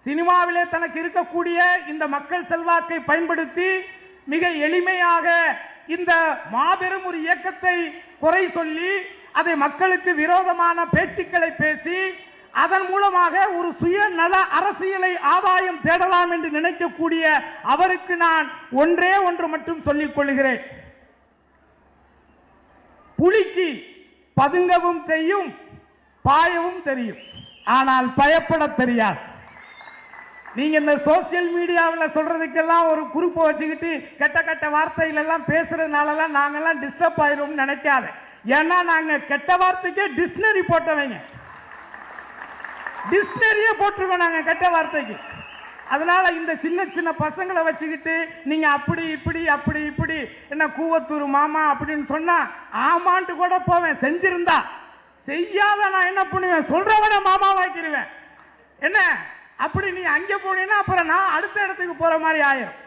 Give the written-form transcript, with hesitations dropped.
சினிமாவிலே தனக்கு இருக்கக்கூடிய இந்த மக்கள் செல்வாக்கை பயன்படுத்தி மிக எளிமையாக இந்த மாபெரும் ஒரு இயக்கத்தை குறை சொல்லி அதை மக்களுக்கு விரோதமான பேச்சுக்களை பேசி அதன் மூலமாக ஒரு சுயநல அரசியலை ஆதாயம் தேடலாம் என்று நினைக்கக்கூடிய அவருக்கு நான் ஒன்றே ஒன்று மட்டும் சொல்லிக் கொள்கிறேன். புலிக்கு பதுங்கவும் செய்யும், பாயவும் தெரியும், ஆனால் பயப்பட தெரியாது. நீங்க இந்த சோசியல் மீடியாவில் சொல்றதுக்கெல்லாம் ஒரு குரூப்பை வச்சுக்கிட்டு கெட்ட கெட்ட வார்த்தைகள் எல்லாம் பேசுறதுனாலலாம் நாங்கெல்லாம் டிஸ்டர்ப் ஆயிரும் நினைக்காத. ஏன்னா நாங்க கெட்ட வார்த்தைக்கே டிக்ஷனரி போட்டவங்க, டிக்ஷனரியே போட்டிருக்கோம் நாங்க கெட்ட வார்த்தைக்கு. அதனால இந்த சின்ன சின்ன பசங்களை வச்சுக்கிட்டு நீங்க அப்படி இப்படி அப்படி இப்படி என்ன கூவத்தூர் மாமா அப்படின்னு சொன்னா ஆமான்ட்டு கூட போவேன். செஞ்சிருந்தா செய்யாத நான் என்ன பண்ணுவேன், சொல்றவன மாமா வாக்கிடுவேன். என்ன அப்படி நீ அங்கே போனீங்கன்னா அப்புறம் நான் அடுத்த இடத்துக்கு போற மாதிரி ஆயிரும்.